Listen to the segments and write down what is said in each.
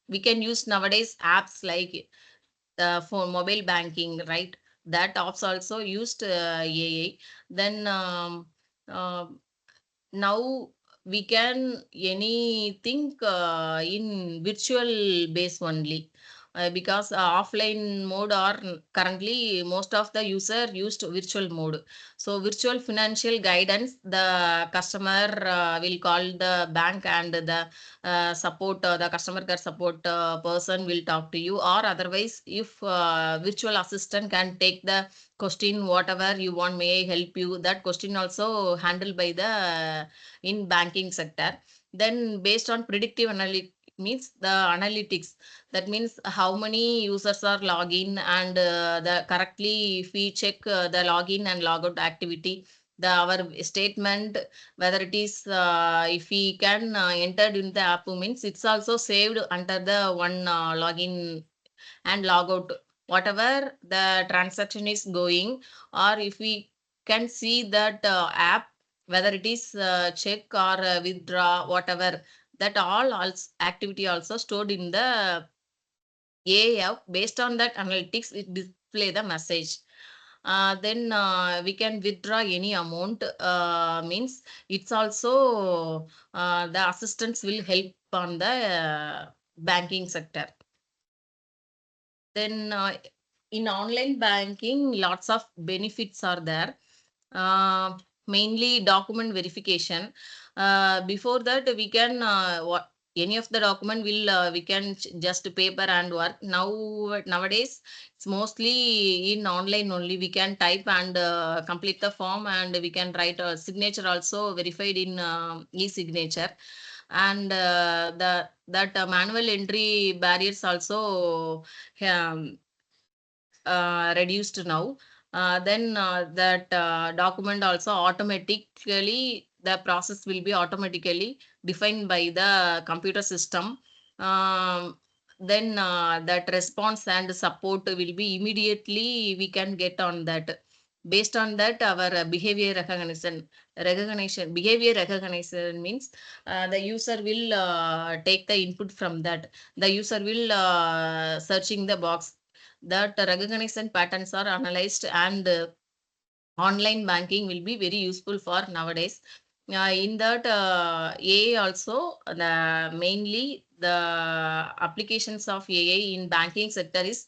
we can use nowadays apps like for mobile banking, right? That apps also used AI. Then uh, now we can anything in virtual base only, because offline mode are currently most of the user used virtual mode. So virtual financial guidance, the customer will call the bank, and the support, the customer care support person will talk to you, or otherwise if virtual assistant can take the question whatever you want, may I help you, that question also handled by the in banking sector. Then based on predictive analytics, means the analytics, that means how many users are login, and the correctly if we check the login and logout activity, the our statement, whether it is if we can entered in the app, means it's also saved under the one login and logout, whatever the transaction is going, or if we can see that app, whether it is check or withdraw, whatever, that all also activity also stored in the AI. Based on that analytics, it display the message. Then we can withdraw any amount, means it's also the assistance will help on the banking sector. Then in online banking, lots of benefits are there. Mainly document verification. Before that, we can what any of the document will we can just paper and work. Nowadays, it's mostly in online only. We can type and complete the form, and we can write a signature also verified in e-signature. And the that manual entry barriers also um, reduced now. Then that document also automatically, the process will be automatically defined by the computer system. Then that response and support will be immediately we can get on that. Based on that, our behavior recognition means the user will take the input from that. The user will searching the box, that recognition patterns are analyzed, and online banking will be very useful for nowadays. In that AI also, the mainly the applications of AI in banking sector is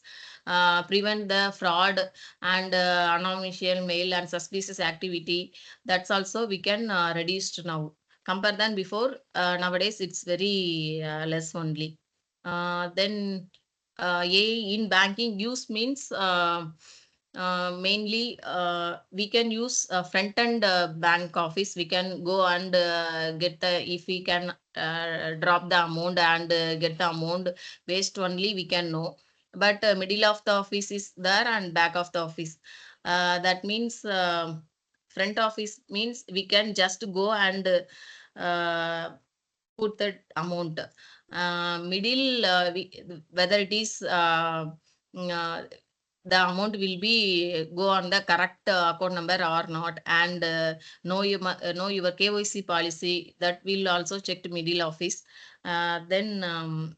prevent the fraud and anonymous mail and suspicious activity. That's also we can reduce to now compare than before. Nowadays it's very less only. Then AI in banking use means mainly we can use front end bank office. We can go and get the, if we can drop the amount and get the amount based only we can know. But middle of the office is there and back of the office. That means front office means we can just go and put that amount. Middle, whether it is the amount will be go on the correct account number or not, and know your KYC policy, that will also check to middle office. Then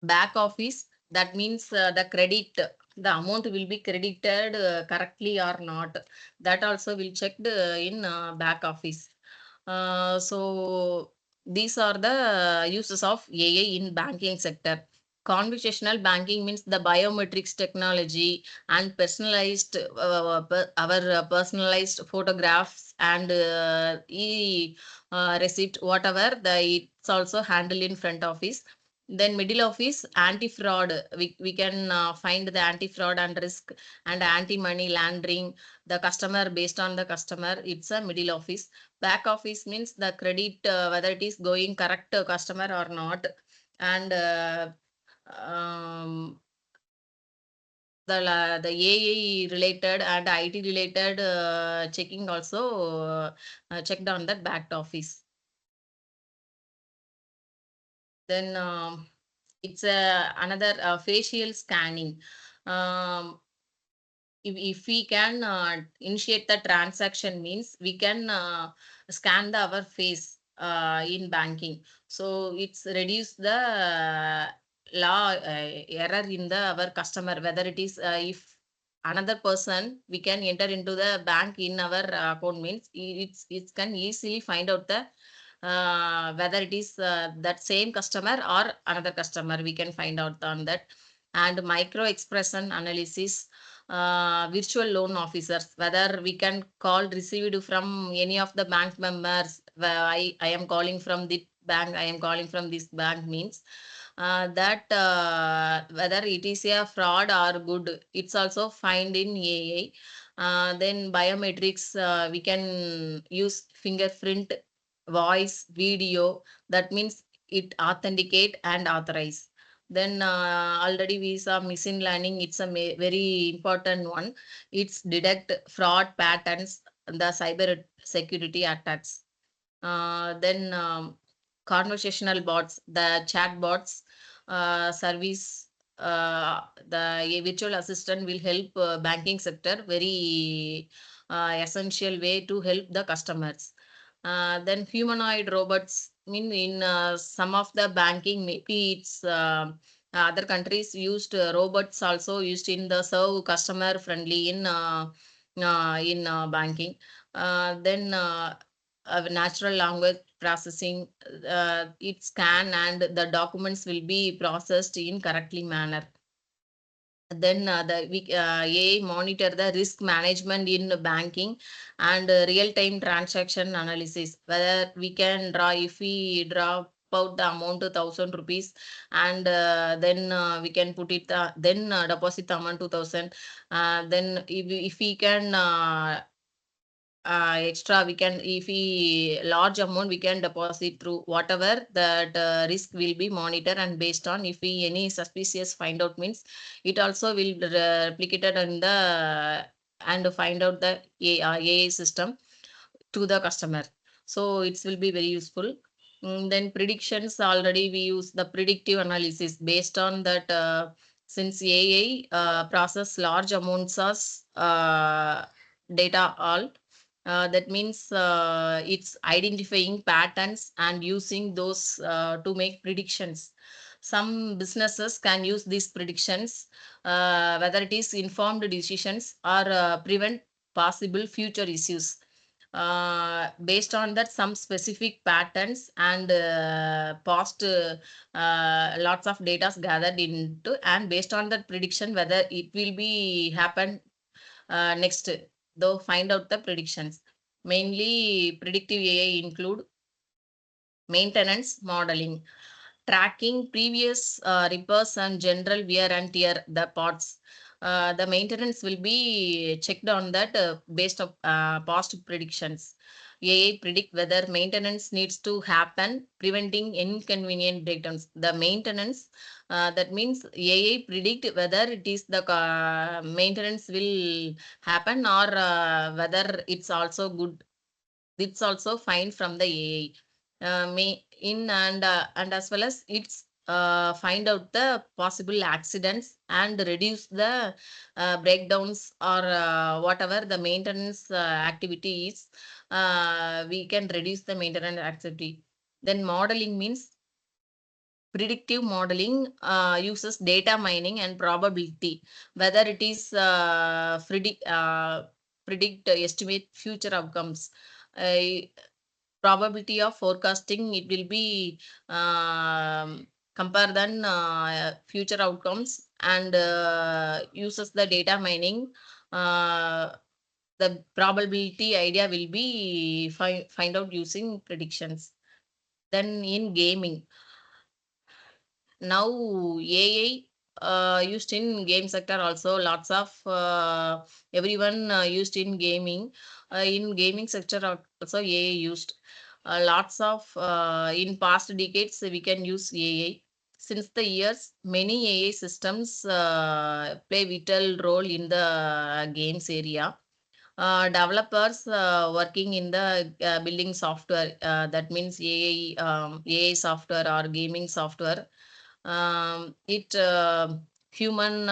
back office, that means the credit, the amount will be credited correctly or not, that also will checked in back office. So these are the uses of AI in banking sector. Conversational banking means the biometrics technology and personalized our personalized photographs and e receipt, whatever the it's also handled in front office. Then middle office, anti-fraud. We can find the anti-fraud and risk and anti-money laundering. The customer, based on the customer, it's a middle office. Back office means the credit, whether it is going correct to customer or not. And um, the AI related and IT related checking also checked on that back office. Then it's another facial scanning. Um, if we can initiate the transaction, means we can scan our face. in banking. So it's reduce the law error in the our customer, whether it is if another person we can enter into the bank in our account means it can easily find out the whether it is that same customer or another customer, we can find out on that. And micro expression analysis, virtual loan officers, whether we can call received from any of the bank members. I am calling from the bank, I am calling from this bank means that whether it is a fraud or good, it's also find in AI. Then biometrics, we can use fingerprint, voice, video. That means it authenticate and authorize. Then already we saw machine learning. It's a very important one. It's detect fraud patterns, the cyber security attacks. Then conversational bots, the chat bots service, the virtual assistant will help banking sector very essential way to help the customers. Then humanoid robots, mean in some of the banking, maybe it's other countries used robots also used in the serve customer friendly in banking. Then natural language processing, it scan and the documents will be processed in correctly manner. Then AI monitor the risk management in banking and real time transaction analysis, whether we can draw, if we draw out the amount to 1,000 rupees, and then we can put it then deposit the amount 2,000. Then if we can extra, we can, if we large amount we can deposit through whatever that risk will be monitored, and based on if we any suspicious find out means it also will replicated in the and find out the AI system to the customer. So it will be very useful. Then predictions, already we use the predictive analysis based on that, since AI process large amounts of data all, that means it's identifying patterns and using those to make predictions. Some businesses can use these predictions, whether it is informed decisions or prevent possible future issues. Based on that, some specific patterns and past lots of data gathered into, and based on that prediction whether it will be happen next, though find out the predictions. Mainly predictive AI include maintenance modeling, tracking previous repairs and general wear and tear the parts. The maintenance will be checked on that based of past predictions. AI predict whether maintenance needs to happen, preventing inconvenient breakdowns. The maintenance, that means AI predict whether it is the maintenance will happen, or whether it's also good. It's also fine from the AI. May in and as well as it's find out the possible accidents and reduce the breakdowns or whatever the maintenance activity is. We can reduce the maintenance activity. Then modeling means predictive modeling uses data mining and probability, whether it is predict estimate future outcomes. Uh, Probability of forecasting, it will be compare than future outcomes, and uses the data mining. uh, the probability idea will be find out using predictions. Then in gaming, now AI used in game sector also, lots of everyone used in gaming. In gaming sector also AI used. Lots of in past decades we can use AI. Since the years, many AI systems play vital role in the games area. Developers working in the building software, that means AI software or gaming software. It human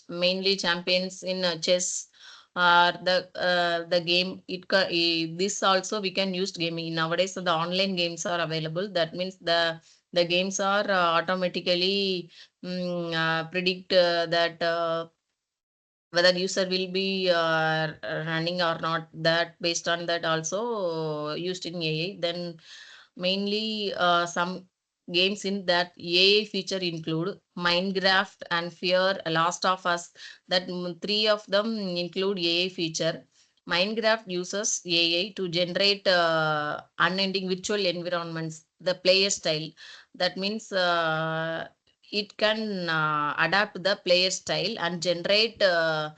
mainly champions in chess, or the game. This also we can use gaming nowadays. So the online games are available. That means the games are automatically predict that whether user will be running or not, that based on that also used in AI. Then mainly some games in that AI feature include Minecraft and Fear, Last of Us. That three of them include AI feature. Minecraft uses AI to generate unending virtual environments, the player style. That means it can adapt the player style and generate uh,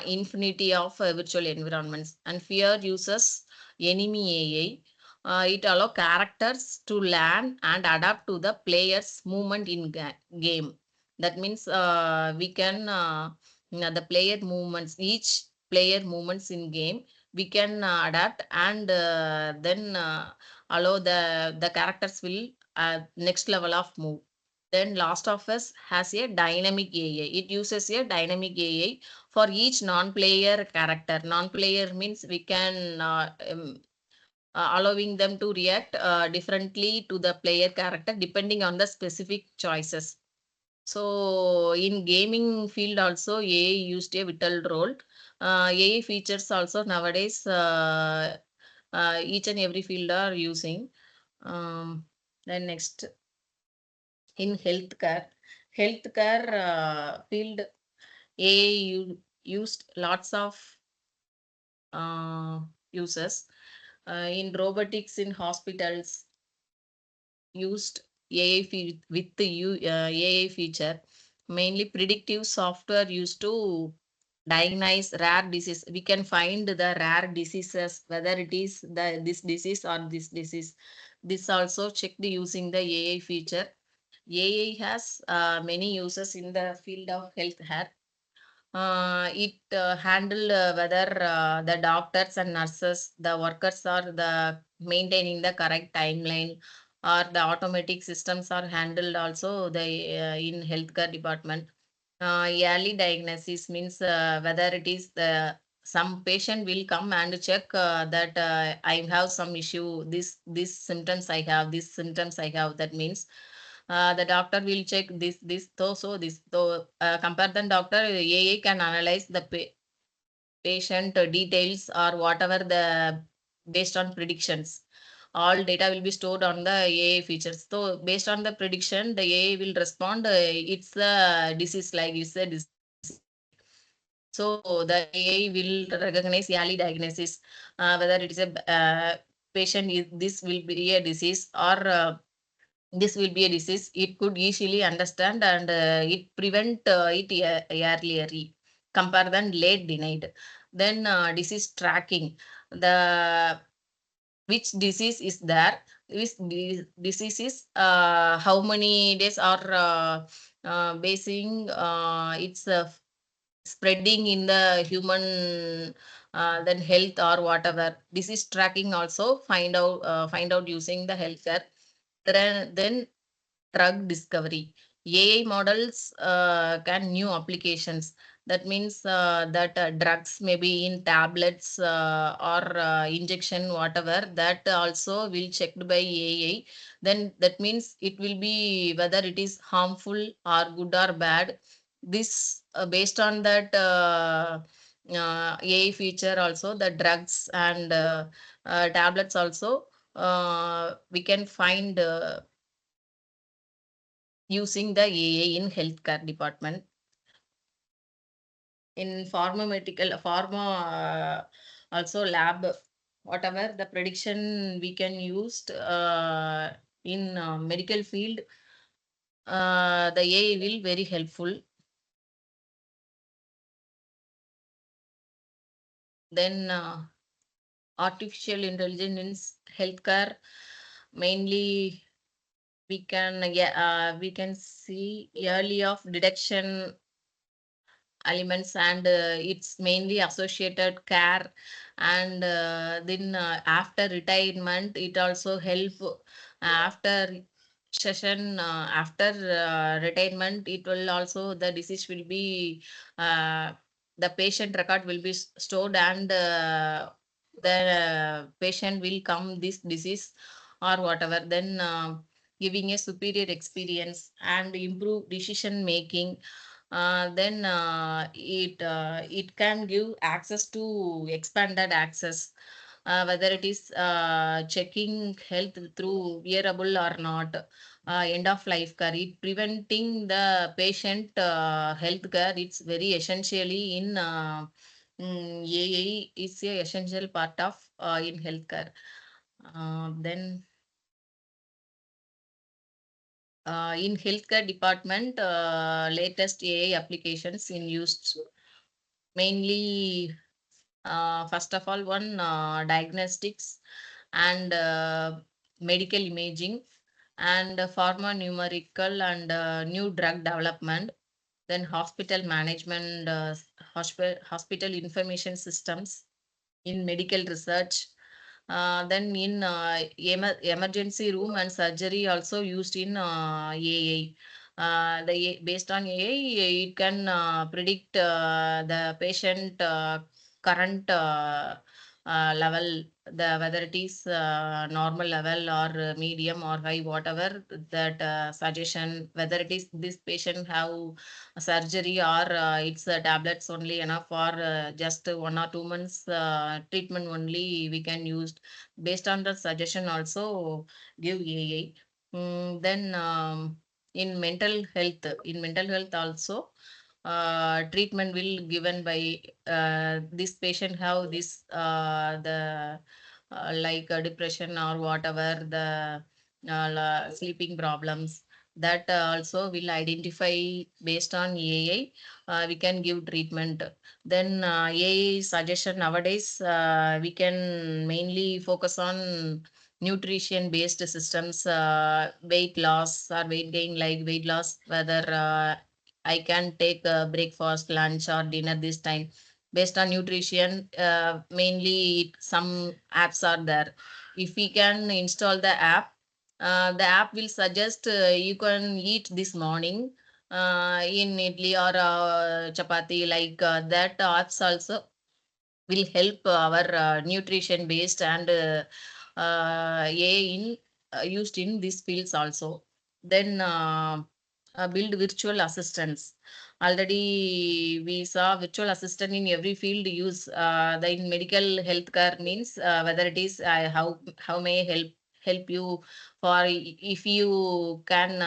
infinity of virtual environments. And Fear uses enemy AI. It allow characters to learn and adapt to the player's movement in game. That means we can the player movements, each player movements in game, we can adapt and then allow the characters will next level of move. Then Last of Us has a dynamic AI. It uses a dynamic AI for each non-player character. Non-player means we can allowing them to react differently to the player character depending on the specific choices. So in gaming field also AI used a vital role. AI features also nowadays each and every field are using. Um, then next, in healthcare field, AI used lots of uh, uses. In robotics in hospitals, used AI with the AI feature, mainly predictive software used to diagnose rare disease. We can find the rare diseases, whether it is this disease or this disease. This also checked using the AI feature. AI has many uses in the field of health. It handle whether the doctors and nurses, the workers are the maintaining the correct timeline, or the automatic systems are handled also the in healthcare department. Early diagnosis means whether it is the some patient will come and check that I have some issue, this symptoms I have, these symptoms I have. That means the doctor will check this so this so compare the doctor. AI can analyze the patient details or whatever the based on predictions. All data will be stored on the AI features. So based on the prediction, the AI will respond. It's a disease, like it's a disease. So the AI will recognize early diagnosis, whether it is a patient is this will be a disease or this will be a disease. It could easily understand and it prevent it earlier compare than late denied. Then disease tracking, the which disease is there, which disease is how many days are basing it's spreading in the human then health or whatever. Disease tracking also find out using the healthcare. Then drug discovery. AI models can new applications. That means that drugs maybe in tablets or injection, whatever, that also will checked by AI. Then that means it will be whether it is harmful or good or bad. This based on that AI feature also, the drugs and tablets also we can find using the AI in healthcare department. In pharma also lab, whatever the prediction we can use in medical field, the AI will very helpful. Then artificial intelligence in healthcare, mainly we can see early of detection elements, and it's mainly associated care. And then after retirement it also help after session after retirement, it will also the disease will be the patient record will be stored, and the patient will come this disease or whatever, then giving a superior experience and improve decision making. Then it can give access to expanded access, whether it is checking health through wearable or not, end of life care, it preventing the patient health care. It's very essentially in AI is a essential part of in healthcare. Then in healthcare department, latest AI applications in use mainly, first of all, one diagnostics and medical imaging, and pharma numerical and new drug development, then hospital management, hospital information systems in medical research, then in emergency room and surgery also used in AI. Based on AI, it can predict the patient current level, the whether it is normal level or medium or high, whatever that suggestion, whether it is this patient have surgery or it's tablets only enough, or just 1 or 2 months treatment only we can use. Based on the suggestion also give AI. Then in mental health also, treatment will given by this patient have this the like depression or whatever the sleeping problems, that also will identify based on AI. We can give treatment. Then AI suggestion nowadays, we can mainly focus on nutrition based systems, weight loss or weight gain, like weight loss, whether I can take breakfast, lunch, or dinner this time. Based on nutrition, mainly some apps are there. If we can install the app will suggest you can eat this morning in idli or chapati, like that. Apps also will help our nutrition based and AI in used in these fields also. Then build virtual assistants. Already we saw virtual assistant in every field use. The in medical healthcare means whether it is how may I help you for if you can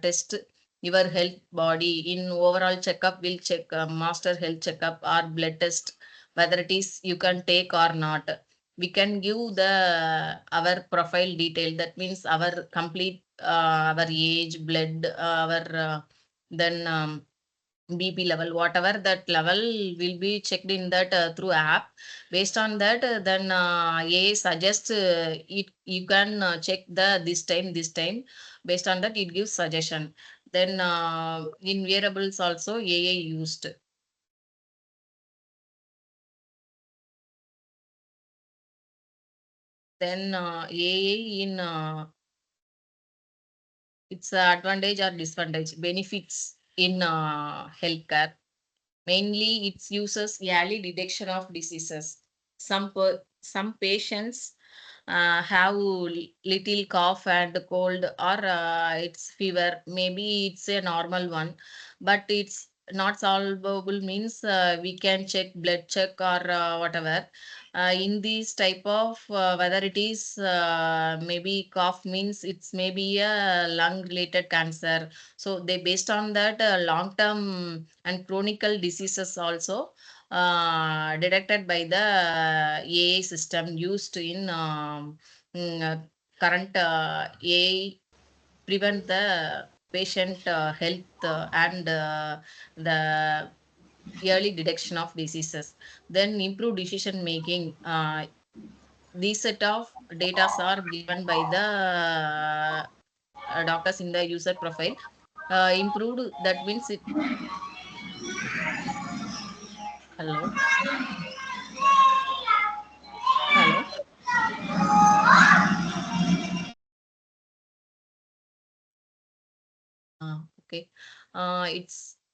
test your health body in overall checkup, will check master health checkup or blood test, whether it is you can take or not. We can give the our profile detail, that means our complete our age, blood, our then BP level, whatever that level will be checked in that through app. Based on that, then AI suggests it you can check the this time. Based on that, it gives suggestion. Then in wearables also AI used. Then AI in its advantage or disadvantage benefits in healthcare. Mainly, it uses early detection of diseases. Some patients have little cough and cold, or it's fever. Maybe it's a normal one, but it's not solvable. Means we can check blood check or whatever. In this type of whether it is maybe cough, means it's maybe a lung related cancer. So they based on that long term and chronical diseases also detected by the AI system used in current AI, prevent the patient health and the early detection of diseases. Then improve decision making. These set of data are given by the doctors in the user profile. Improved, that means it. Hello. Hello. Okay.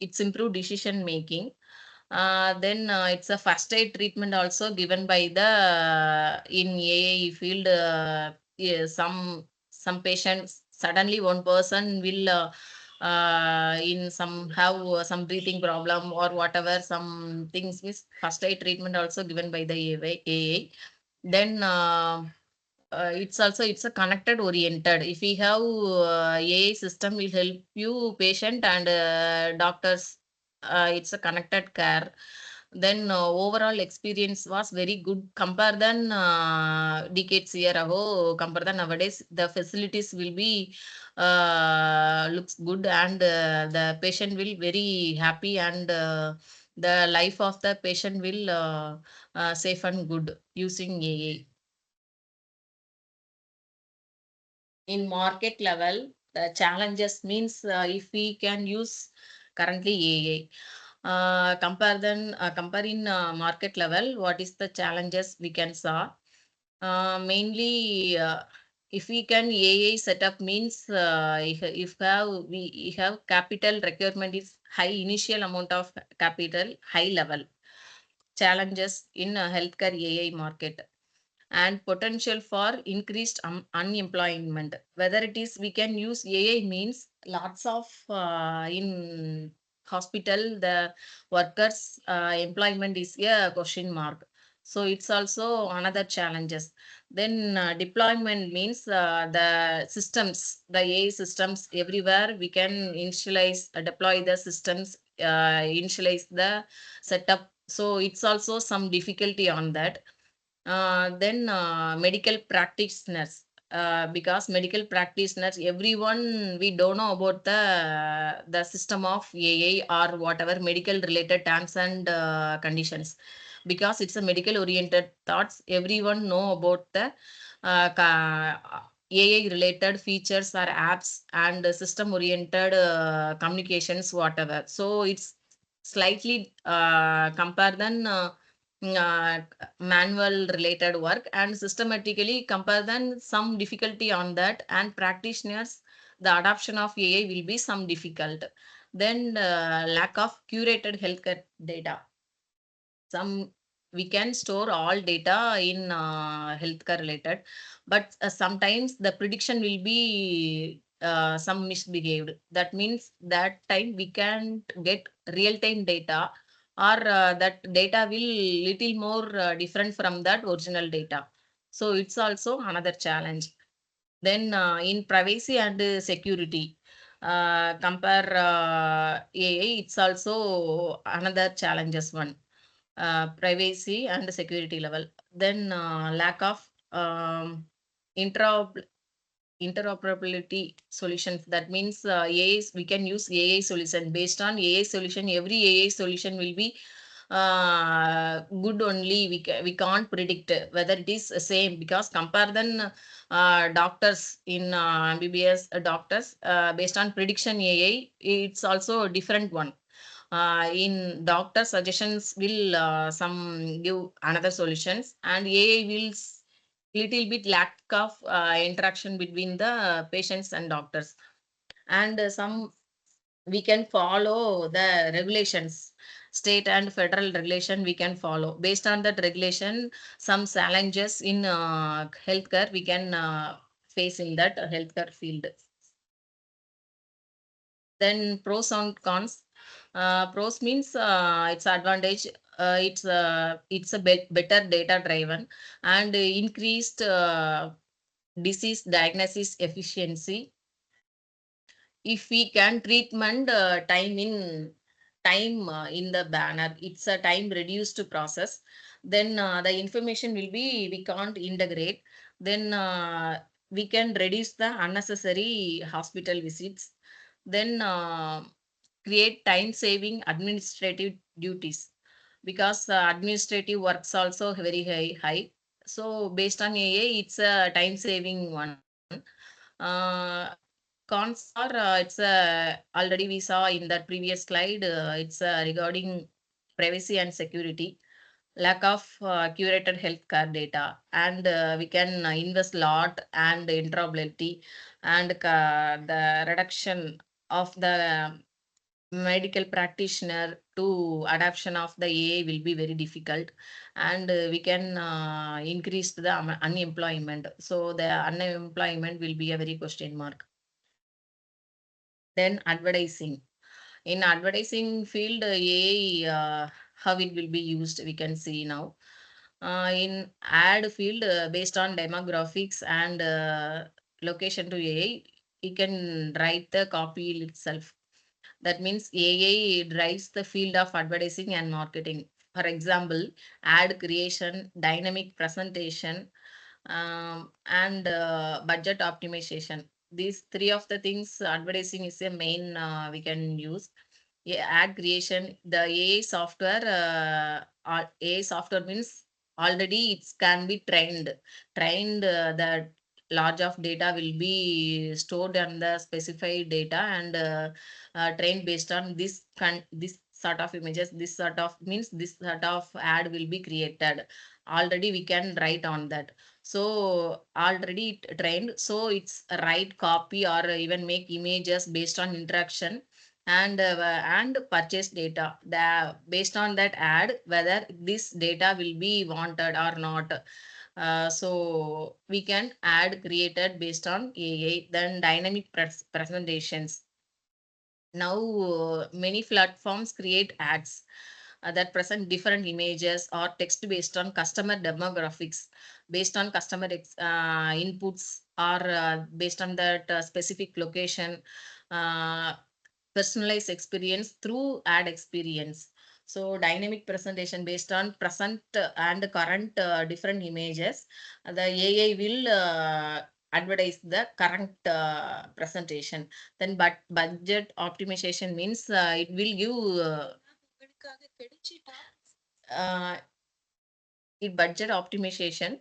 It's improved decision making. Then it's a first aid treatment also given by the in AI field. Yeah, some patients suddenly one person will in some have some breathing problem or whatever some things with first aid treatment also given by the AI. Then it's a connected oriented. If we have AI system will help you patient and doctors. It's a connected care. Then overall experience was very good compare than decades year ago. Compare than nowadays, the facilities will be looks good and the patient will very happy and the life of the patient will safe and good using AI. In market level, the challenges means if we can use currently AI, compare in market level, what is the challenges we can saw? Mainly, if we can AI setup means if we have capital requirement is high initial amount of capital, high level challenges in healthcare AI market and potential for increased unemployment. Whether it is we can use AI means lots of in hospital the workers employment is a question mark. So it's also another challenges. Then deployment means the systems, the AI systems everywhere we can initialize, deploy the systems, initialize the setup. So it's also some difficulty on that. Then medical practitioners, because medical practitioners, everyone we don't know about the system of AI or whatever medical related terms and conditions. Because it's a medical oriented thoughts, everyone know about the AI related features or apps and system oriented communications, whatever. So it's slightly compare than manual related work and systematically compare than some difficulty on that and practitioners the adoption of AI will be some difficult. Then lack of curated healthcare data. Some we can store all data in healthcare related, but sometimes the prediction will be some misbehaved. That means that time we can't get real time data or that data will little more different from that original data. So it's also another challenge. Then in privacy and security, compare AI, it's also another challenges one. Privacy and security level. Then lack of um, interop- interoperability solutions. That means AI, we can use AI solution. Based on AI solution, every AI solution will be good only. We can't predict whether it is same because compare than doctors in MBBS doctors based on prediction AI, it's also a different one. In doctor suggestions will some give another solutions and AI will little bit lack of interaction between the patients and doctors. And some we can follow the regulations, state and federal regulation we can follow. Based on that regulation, some challenges in healthcare we can face in that healthcare field. Then pros and cons. Pros means its advantage. It's a better data driven and increased disease diagnosis efficiency. If we can treatment time in the banner, it's a time reduced process. Then the information will be we can't integrate. Then we can reduce the unnecessary hospital visits. Then create time saving administrative duties because administrative works also very high. So based on AI, it's a time saving one. Uh, Cons are it's already we saw in that previous slide. It's regarding privacy and security, lack of curated healthcare data, and we can invest lot and interoperability and the reduction. of the medical practitioner to adoption of the AI will be very difficult, and we can increase the unemployment. So the unemployment will be a very question mark. Then advertising. In advertising field, AI, how it will be used, we can see now. In ad field, based on demographics and location to AI, you can write the copy itself. That means AI drives the field of advertising and marketing. For example, ad creation, dynamic presentation, and budget optimization. These three of the things, advertising is a main we can use. Yeah, ad creation, the AI software, AI software means already it can be trained. The large of data will be stored on the specified data, and trained based on this sort of images, this sort of means this sort of ad will be created. Already we can write on that. So already trained, so it's right copy or even make images based on interaction and purchase data, the based on that ad whether this data will be wanted or not. So we can ad created based on AI. Then dynamic presentations. Now many platforms create ads that present different images or text based on customer demographics, based on inputs, or based on that specific location. uh, Personalized experience through ad experience. So dynamic presentation based on present and current different images. The AI will advertise the current presentation. Then but budget optimization means it will give uh, it budget optimization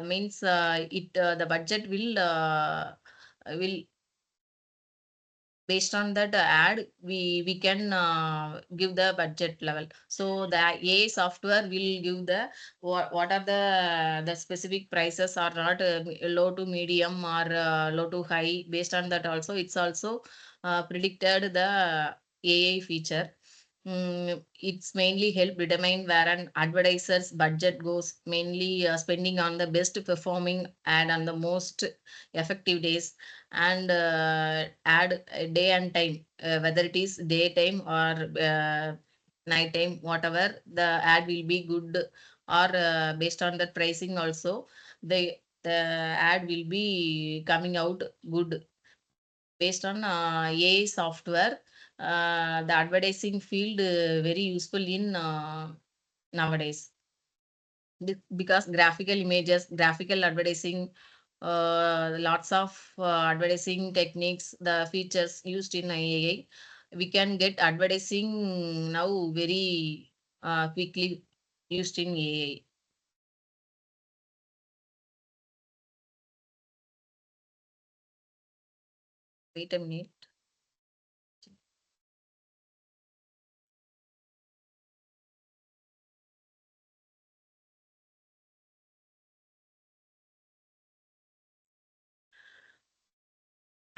means it the budget will based on that ad we can give the budget level. So the AI software will give the what are the specific prices are not low to medium or low to high. Based on that also, it's also predicted the AI feature. It's mainly help determine where an advertiser's budget goes, mainly spending on the best performing ad on the most effective days, and add day and time, whether it is daytime or nighttime, whatever the ad will be good, or based on the pricing also, the ad will be coming out good. Based on AI software, the advertising field very useful in nowadays. Because graphical images, graphical advertising, lots of advertising techniques, the features used in AI, we can get advertising now very quickly used in AI. Wait a minute.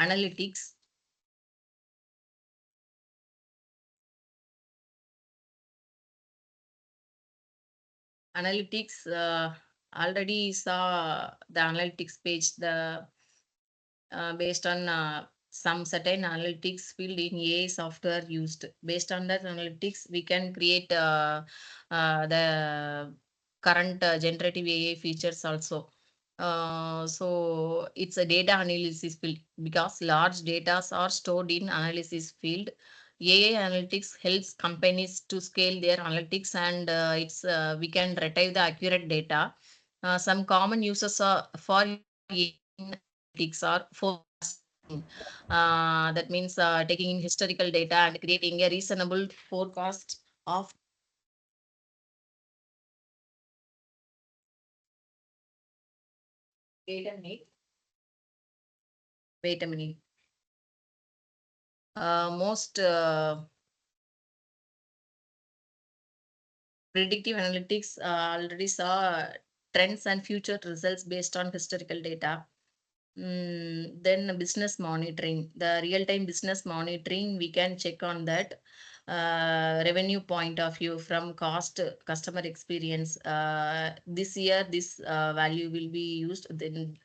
Analytics. Analytics, already saw the analytics page, the based on some certain analytics field in AI software used. Based on that analytics, we can create the current generative AI features also. So it's a data analysis field because large data are stored in analysis field. AI analytics helps companies to scale their analytics, and it's we can retrieve the accurate data. Some common uses are for AI analytics are forecasting. That means taking in historical data and creating a reasonable forecast of. Wait a minute. Wait a minute. Most predictive analytics already saw trends and future results based on historical data. Then business monitoring, the real-time business monitoring, we can check on that revenue point of view from cost, customer experience. This year, this value will be used. Then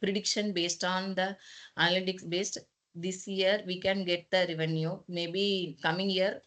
prediction based on the analytics based. This year we can get the revenue. Maybe coming year